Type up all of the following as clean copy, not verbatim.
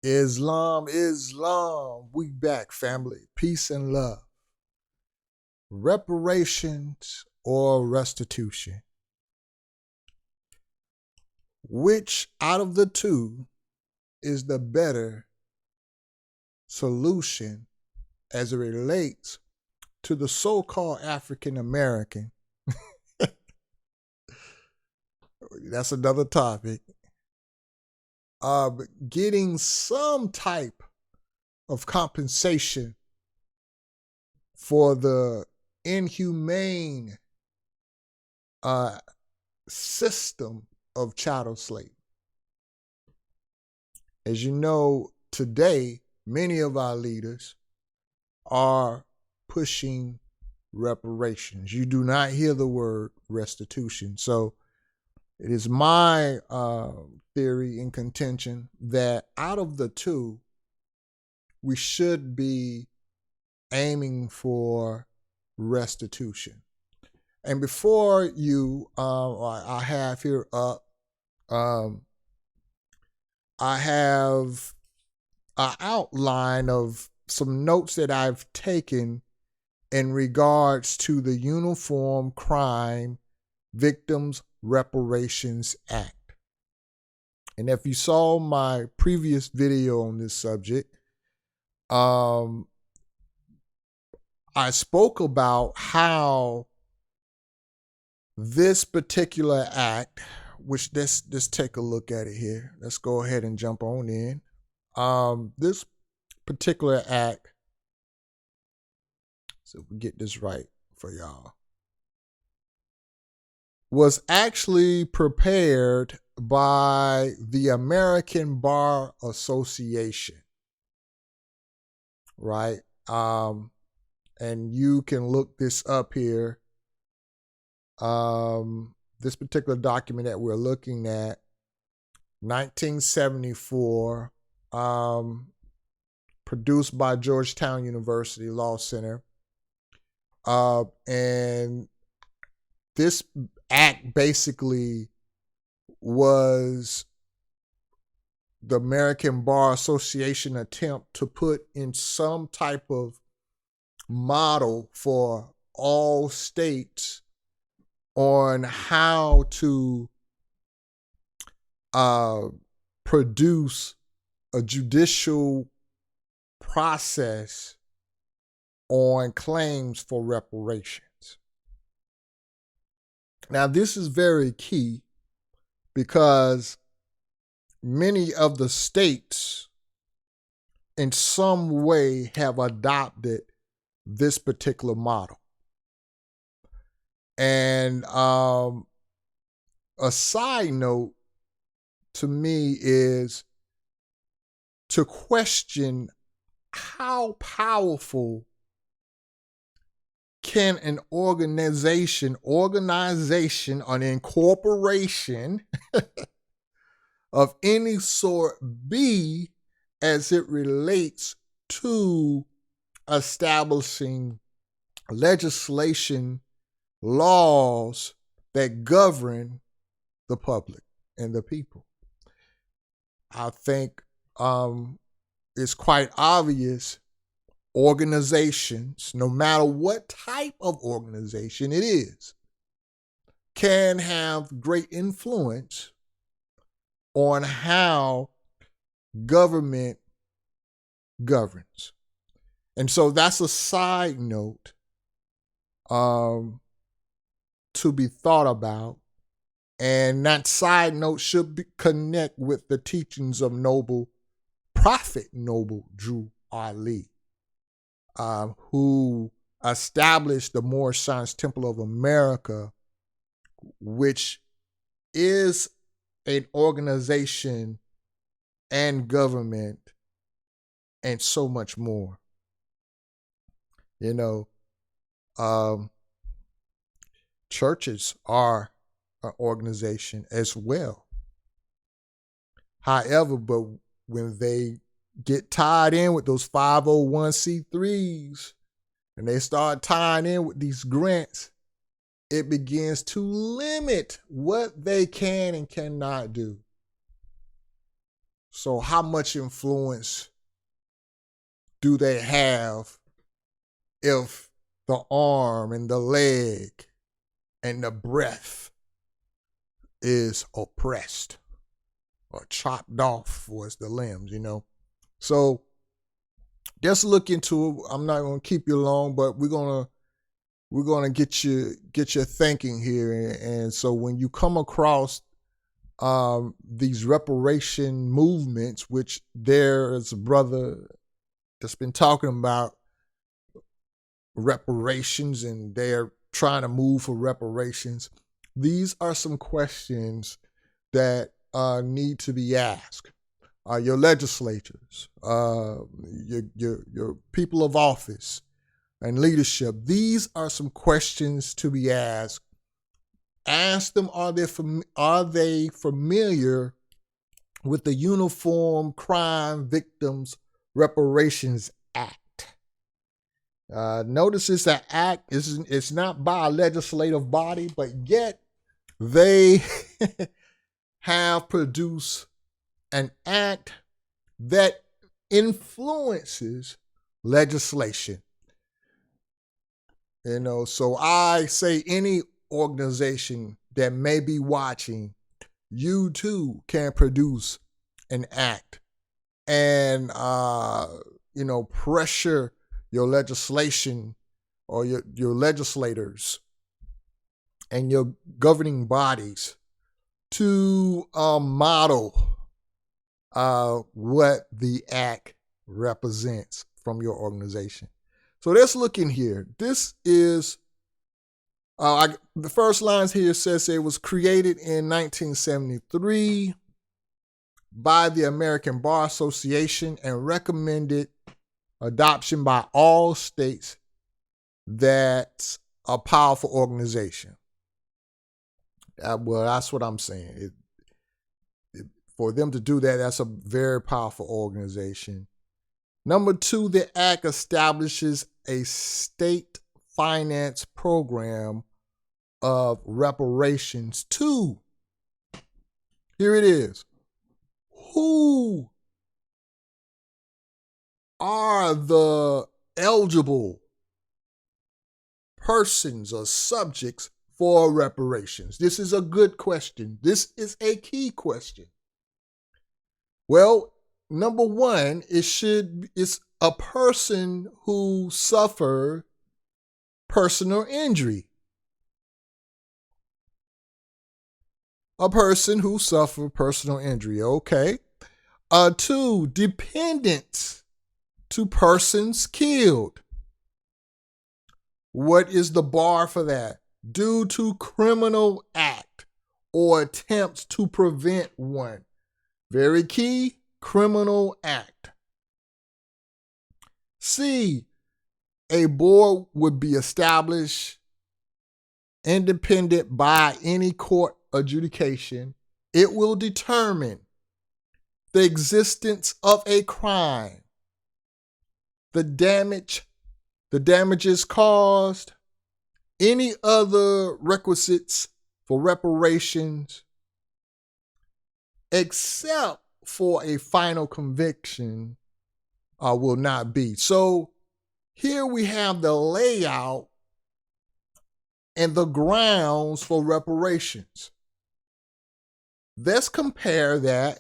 Islam. We back, family. Peace and love. Reparations or restitution? Which out of the two is the better solution as it relates to the so-called African American? That's another topic. Getting some type of compensation for the inhumane system of chattel slavery. As you know, today, many of our leaders are pushing reparations. You do not hear the word restitution. So it is my theory and contention that out of the two, we should be aiming for restitution. And before you, I have here up, I have an outline of some notes that I've taken in regards to the Uniform Crime Victims Reparations Act. And if you saw my previous video on this subject, I spoke about how this particular act, which let's take a look at it here. Let's go ahead and jump on in. This particular act, so we get this right for y'all, was actually prepared by the American Bar Association, right? And you can look this up here. This particular document that we're looking at, 1974, produced by Georgetown University Law Center. And this act basically was the American Bar Association attempt to put in some type of model for all states on how to produce a judicial process on claims for reparations. Now, this is very key because many of the states in some way have adopted this particular model. And a side note to me is to question how powerful can an organization, an incorporation of any sort be as it relates to establishing legislation, laws that govern the public and the people. I think it's quite obvious organizations, no matter what type of organization it is, can have great influence on how government governs. And so that's a side note to be thought about. And that side note should connect with the teachings of Prophet Noble Drew Ali, who established the Moorish Science Temple of America, which is an organization and government and so much more. You know, churches are an organization as well. However, but when they get tied in with those 501c3s and they start tying in with these grants, it begins to limit what they can and cannot do. So how much influence do they have if the arm and the leg and the breath is oppressed or chopped off was the limbs, So just look into it. I'm not gonna keep you long, but we're gonna get you thinking here. And so when you come across these reparation movements, which there is a brother that's been talking about reparations and they're trying to move for reparations, these are some questions that need to be asked. Your legislators, your people of office and leadership, these are some questions to be asked. Ask them, are they familiar with the Uniform Crime Victims Reparations Act? Notice it's an act. It's not by a legislative body, but yet they have produced an act that influences legislation. So I say any organization that may be watching, you too can produce an act and pressure your legislation or your legislators and your governing bodies to model what the act represents from your organization. So let's look in here. This is the first lines here says it was created in 1973 by the American Bar Association and recommended adoption by all states. That's a powerful organization. Well, that's what I'm saying. For them to do that, that's a very powerful organization. Number 2, the act establishes a state finance program of reparations to, here it is, who are the eligible persons or subjects for reparations? This is a good question. This is a key question. Well, number 1, it's a person who suffered personal injury. A person who suffered personal injury, okay. 2, dependents to persons killed. What is the bar for that? Due to criminal act or attempts to prevent one. Very key, criminal act. C, a board would be established independent by any court adjudication. It will determine the existence of a crime, the damages caused, any other requisites for reparations, except for a final conviction will not be. So here we have the layout and the grounds for reparations. Let's compare that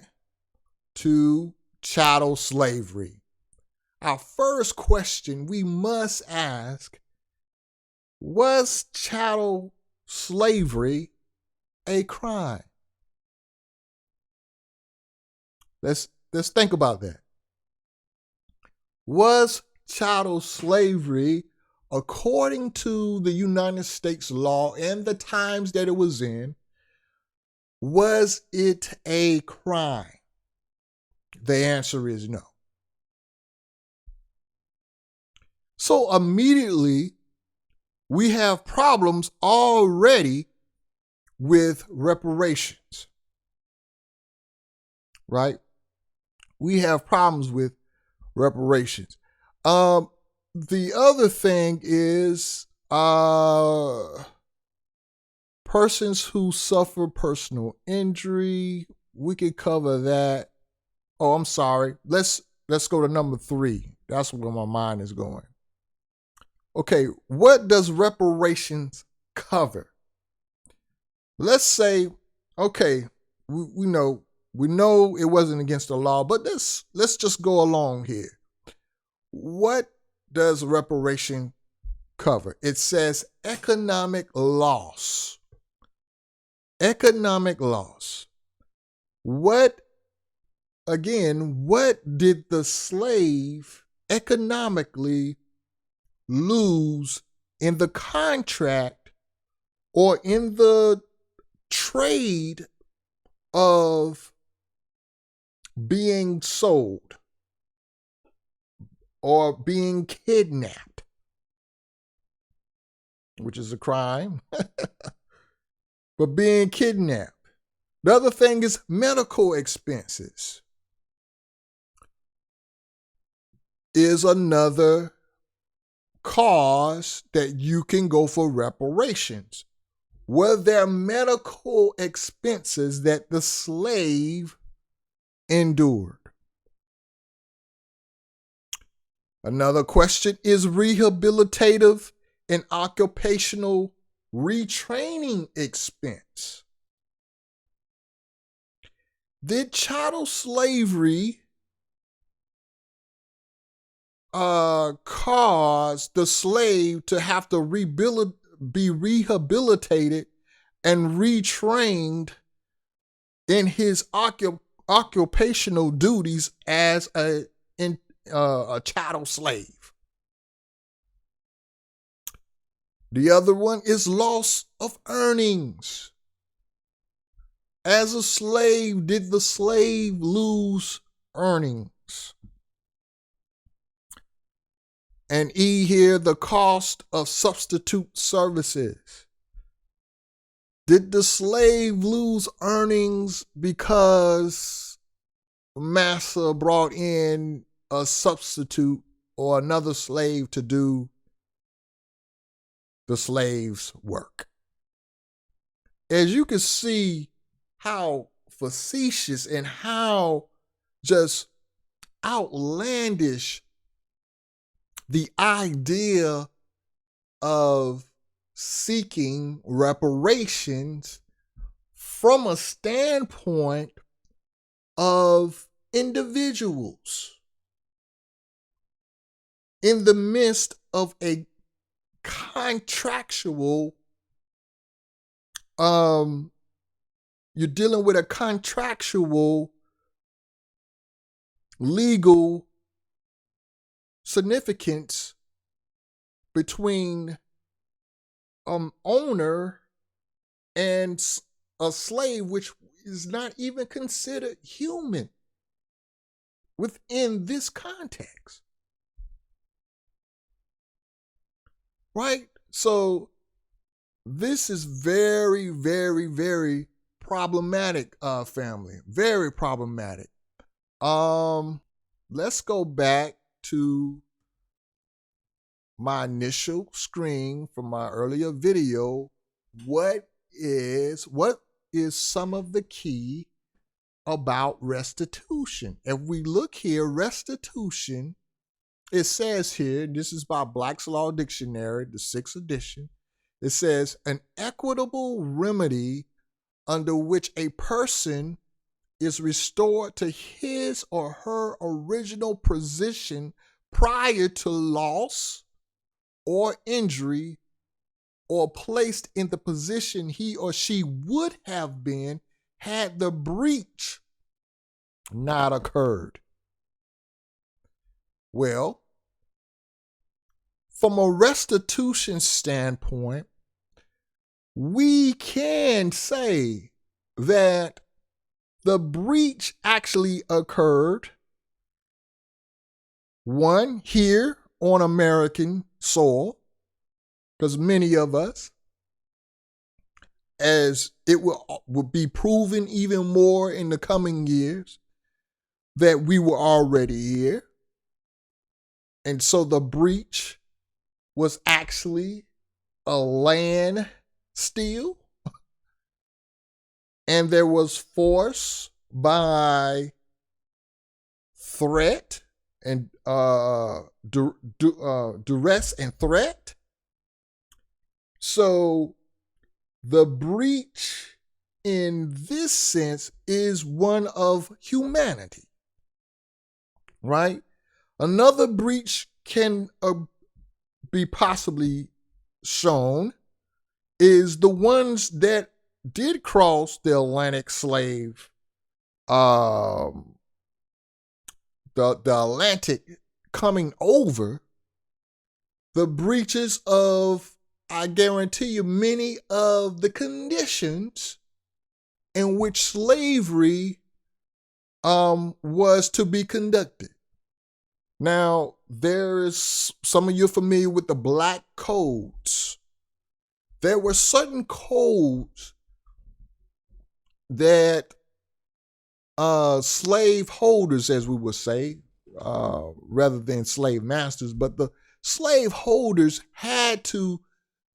to chattel slavery. Our first question we must ask, was chattel slavery a crime? Let's think about that. Was chattel slavery, according to the United States law and the times that it was in, was it a crime? The answer is no. So immediately, we have problems already with reparations, right? We have problems with reparations. The other thing is persons who suffer personal injury. We could cover that Oh, I'm sorry. Let's go to number 3. That's where my mind is going. Okay, what does reparations cover? Let's say, okay, we know it wasn't against the law, but let's just go along here. What does reparation cover? It says economic loss. Economic loss. What did the slave economically lose in the contract or in the trade of being sold or being kidnapped, which is a crime, but being kidnapped? The other thing is medical expenses is another cause that you can go for reparations. Were there medical expenses that the slave endured? Another question is rehabilitative and occupational retraining expense. Did chattel slavery cause the slave to have to be rehabilitated and retrained in his occupational duties as a chattel slave? The other one is loss of earnings. As a slave, did the slave lose earnings? And E here, the cost of substitute services. Did the slave lose earnings because massa brought in a substitute or another slave to do the slave's work? As you can see how facetious and how just outlandish the idea of seeking reparations from a standpoint of individuals in the midst of a contractual, you're dealing with a contractual legal significance between owner and a slave, which is not even considered human within this context. Right? So this is very, very, very problematic, family. Very problematic. Let's go back to my initial screen from my earlier video. What is some of the key about restitution? If we look here, restitution, it says here, this is by Black's Law Dictionary, the 6th edition. It says an equitable remedy under which a person is restored to his or her original position prior to loss or injury, or placed in the position he or she would have been had the breach not occurred. Well, from a restitution standpoint, we can say that the breach actually occurred, one, here on American soil, because many of us, as it will be proven even more in the coming years, that we were already here. And so the breach was actually a land steal. And there was force by threat and duress and threat. So the breach in this sense is one of humanity, right? Another breach can be possibly shown is the ones that did cross the Atlantic slave, the Atlantic coming over, the breaches of, I guarantee you, many of the conditions in which slavery was to be conducted. Now, there's some of you familiar with the black codes. There were certain codes that slave holders, as we would say, rather than slave masters, but the slave holders had to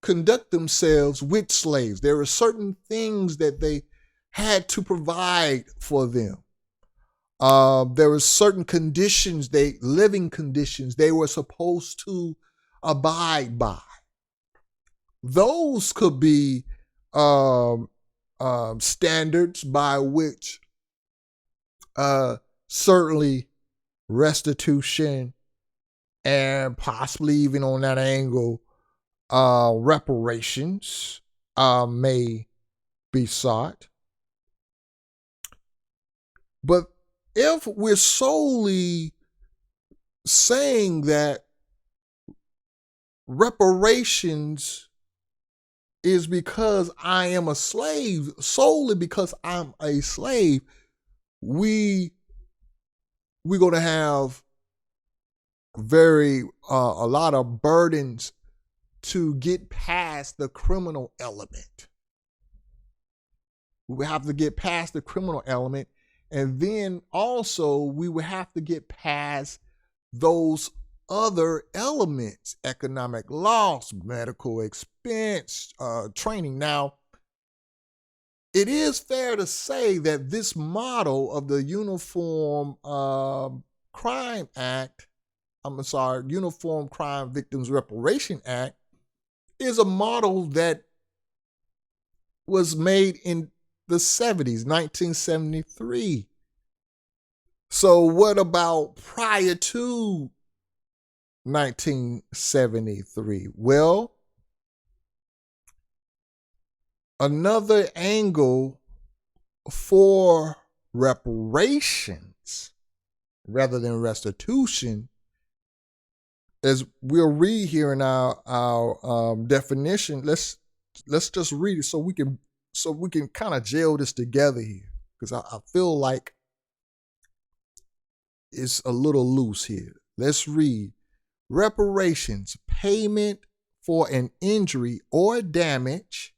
conduct themselves with slaves. There were certain things that they had to provide for them. There were certain conditions, living conditions, they were supposed to abide by. Those could be standards by which certainly restitution and possibly even on that angle, reparations may be sought. But if we're solely saying that reparations is because I am a slave, solely because I'm a slave, we're going to have a lot of burdens to get past the criminal element. We have to get past the criminal element, and then also we would have to get past those other elements: economic loss, medical expense, training. Now, it is fair to say that this model of the Uniform Crime Victims Reparation Act is a model that was made in the 70s, 1973. So what about prior to 1973? Well, another angle for reparations rather than restitution, as we'll read here in our definition. Let's just read it so we can kind of gel this together here, because I feel like it's a little loose here. Let's read. Reparations, payment for an injury or damage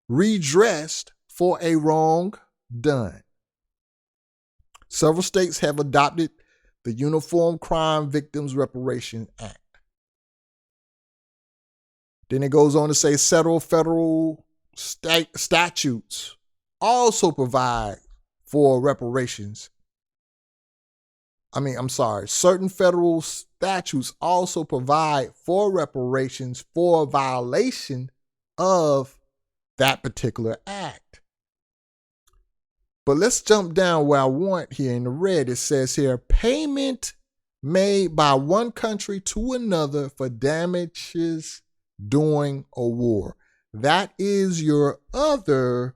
redressed for a wrong done. Several states have adopted the Uniform Crime Victims Reparation Act. Then it goes on to say federal statutes also provide for reparations. Certain federal statutes also provide for reparations for a violation of that particular act. But let's jump down where I want here in the red. It says here, payment made by one country to another for damages during a war. That is your other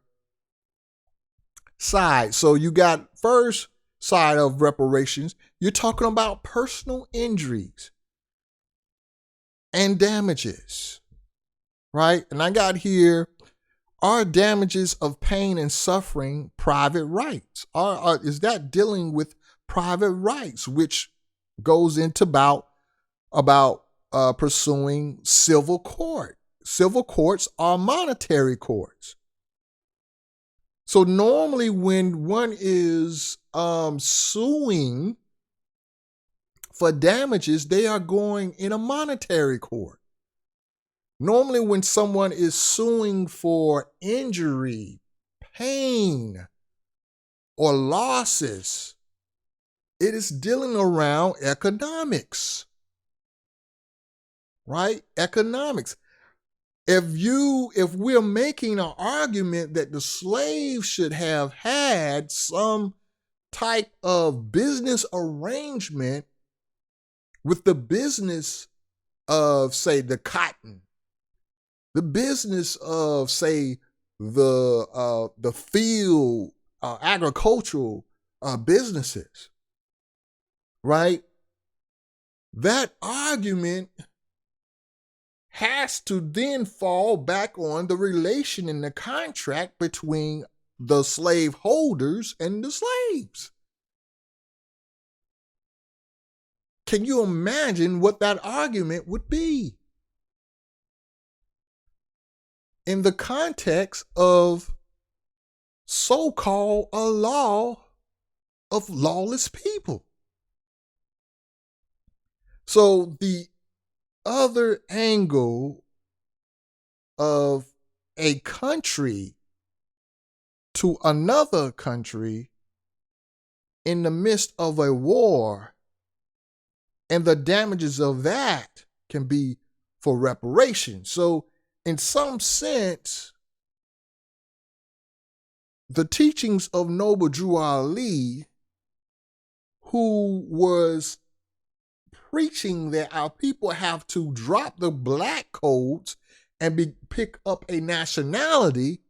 side. So you got first side of reparations. You're talking about personal injuries and damages, right? And I got here, are damages of pain and suffering private rights? Is that dealing with private rights, which goes into about pursuing civil court? Civil courts are monetary courts. So normally when one is suing for damages, they are going in a monetary court. Normally when someone is suing for injury, pain, or losses, It is dealing around economics, right? Economics. If we're making an argument that the slaves should have had some type of business arrangement with the business of, say, the cotton, the business of, say, the field agricultural businesses, right? That argument has to then fall back on the relation in the contract between the slave holders and the slaves. Can you imagine what that argument would be in the context of so-called a law of lawless people? So the other angle of a country to another country in the midst of a war and the damages of that can be for reparations. So in some sense, the teachings of Noble Drew Ali, who was preaching that our people have to drop the black codes and pick up a nationality,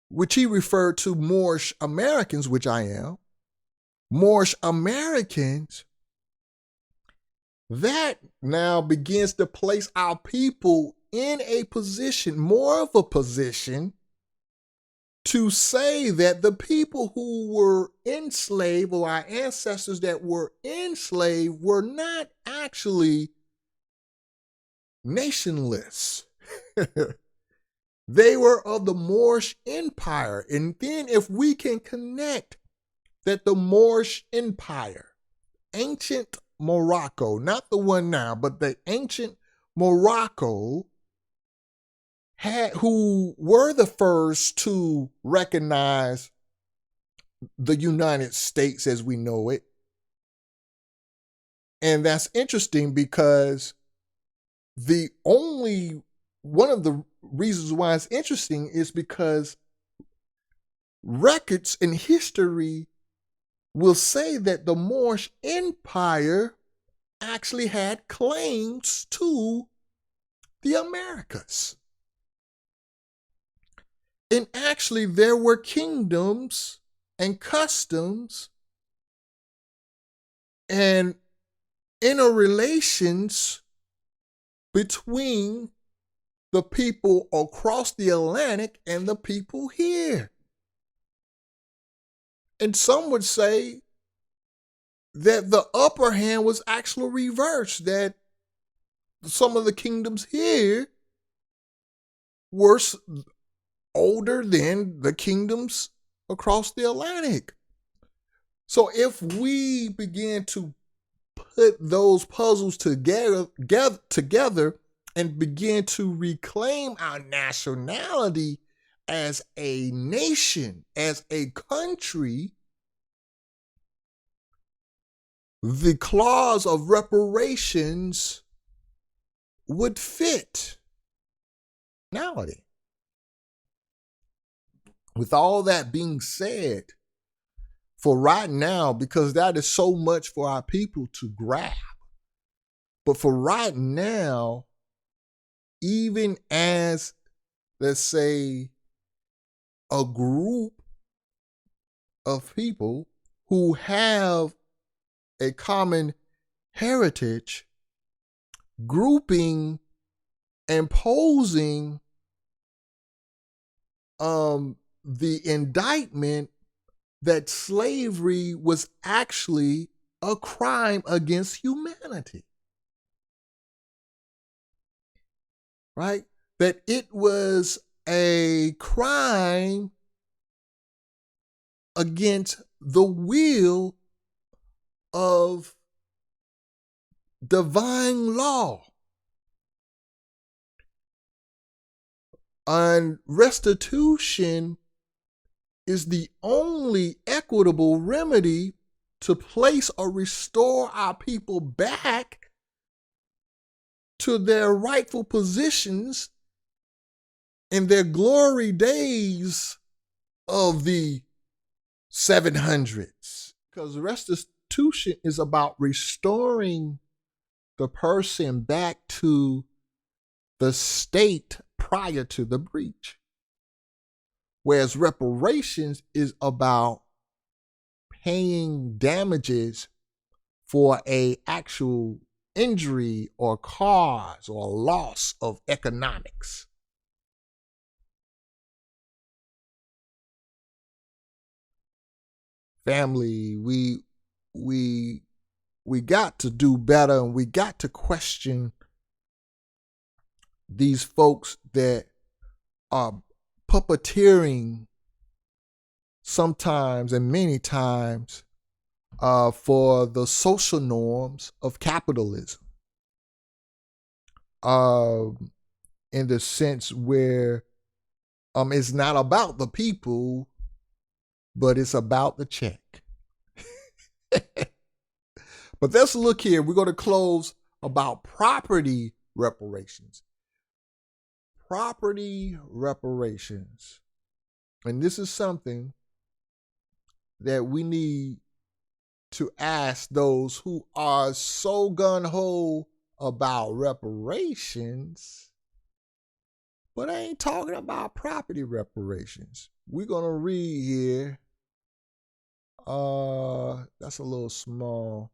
which he referred to Moorish Americans, which I am, Moorish Americans, that now begins to place our people in a position, more of a position, to say that the people who were enslaved, or our ancestors that were enslaved, were not actually nationless. They were of the Moorish Empire. And then if we can connect that the Moorish Empire, ancient Morocco, not the one now, but the ancient Morocco, who were the first to recognize the United States as we know it. And that's interesting because one of the reasons why it's interesting is because records in history will say that the Moorish Empire actually had claims to the Americas. And actually, there were kingdoms and customs and interrelations between the people across the Atlantic and the people here. And some would say that the upper hand was actually reversed, that some of the kingdoms here were older than the kingdoms across the Atlantic. So if we begin to put those puzzles together and begin to reclaim our nationality as a nation, as a country, the clause of reparations would fit nowadays. With all that being said, for right now, because that is so much for our people to grab, but for right now, even as, let's say, a group of people who have a common heritage, grouping and posing the indictment that slavery was actually a crime against humanity. Right? That it was a crime against the will of divine law. And restitution is the only equitable remedy to place or restore our people back to their rightful positions in their glory days of the 700s. Because restitution is about restoring the person back to the state prior to the breach. Whereas reparations is about paying damages for a actual injury or cause or loss of economics. Family, we got to do better, and we got to question these folks that are puppeteering sometimes and many times for the social norms of capitalism. In the sense where it's not about the people, but it's about the check. But let's look here. We're going to close about property reparations. Property reparations. And this is something that we need to ask those who are so gung-ho about reparations, but I ain't talking about property reparations. We're going to read here. That's a little small.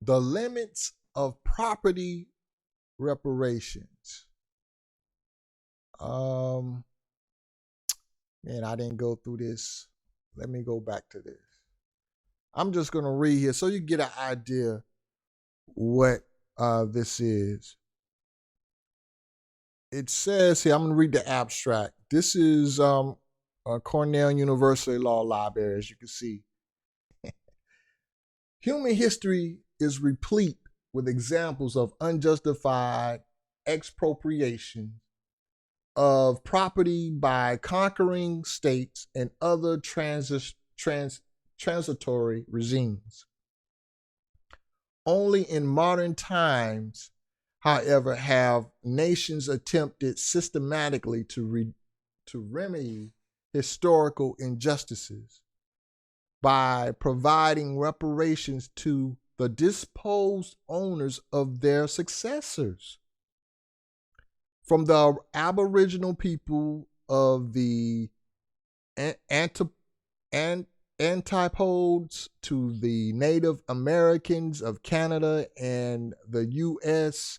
The limits of property reparations. Man, I didn't go through this. Let me go back to this. I'm just going to read here so you get an idea what this is. It says here, I'm going to read the abstract. This is Cornell University Law Library, as you can see. Human history is replete with examples of unjustified expropriation of property by conquering states and other transitory regimes. Only in modern times, however, have nations attempted systematically to remedy historical injustices by providing reparations to the dispossessed owners of their successors. From the Aboriginal people of the Antipodes to the Native Americans of Canada and the U.S.,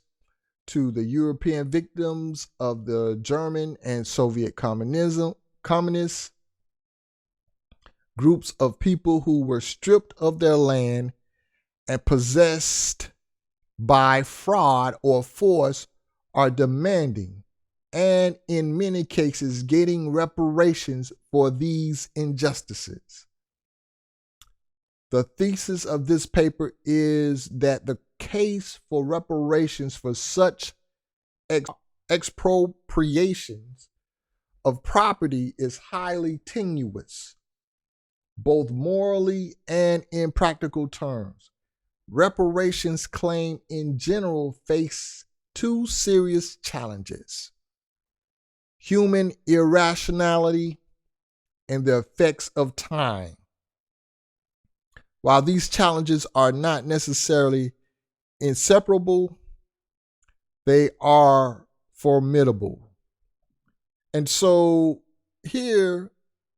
to the European victims of the German and Soviet communist groups of people who were stripped of their land and possessed by fraud or force, are demanding, and in many cases getting reparations for these injustices. The thesis of this paper is that the case for reparations for such expropriations of property is highly tenuous, both morally and in practical terms. Reparations claim in general face two serious challenges: human irrationality and the effects of time. While these challenges are not necessarily inseparable, they are formidable. And so here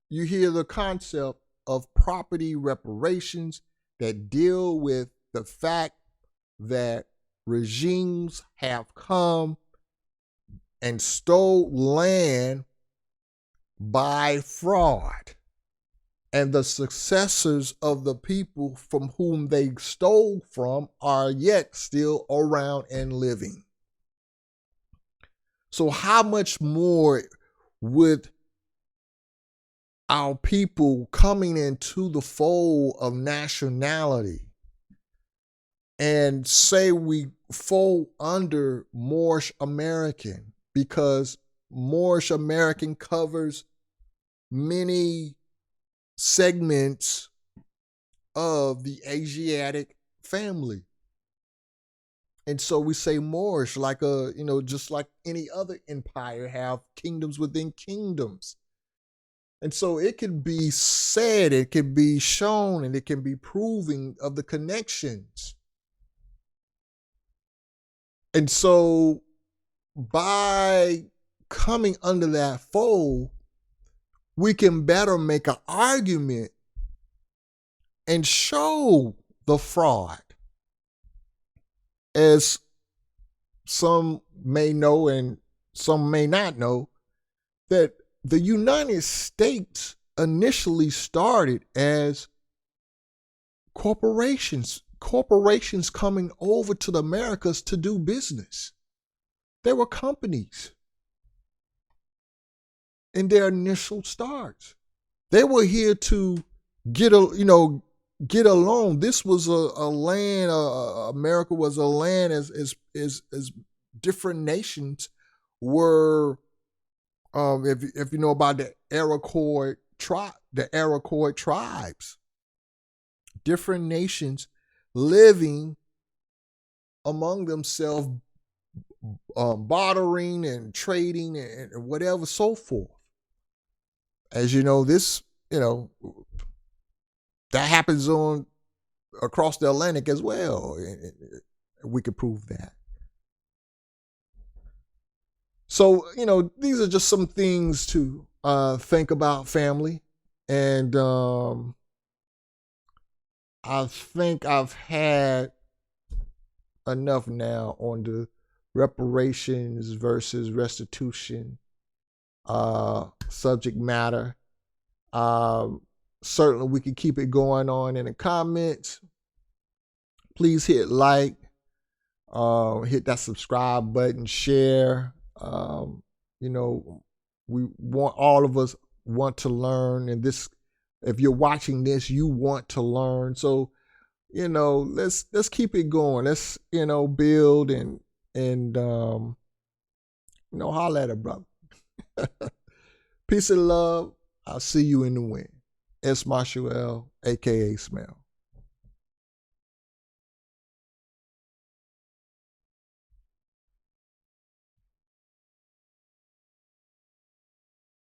you hear the concept of property reparations that deal with the fact that regimes have come and stole land by fraud, and the successors of the people from whom they stole from are yet still around and living. So how much more would our people coming into the fold of nationality, and say we fall under Moorish American, because Moorish American covers many segments of the Asiatic family. And so we say Moorish, like just like any other empire, have kingdoms within kingdoms. And so it can be said, it can be shown, and it can be proven of the connections. And so by coming under that fold, we can better make an argument and show the fraud. As some may know and some may not know, that the United States initially started as corporations coming over to the Americas to do business. They were companies in their initial starts. They were here to get along. This was a land. America was a land as different nations were. If you know about the Iroquois tribes, different nations living among themselves, bartering and trading and whatever, so forth. As you know, that happens across the Atlantic as well. We could prove that. So, these are just some things to think about, family. And I think I've had enough now on the reparations versus restitution subject matter. Certainly we can keep it going on in the comments. Please hit like, hit that subscribe button, share. We want, all of us want to learn, and this, if you're watching this, you want to learn. So, let's keep it going. Let's, build and holla at a brother. Peace and love. I'll see you in the wind. S. Marshall, aka Smell.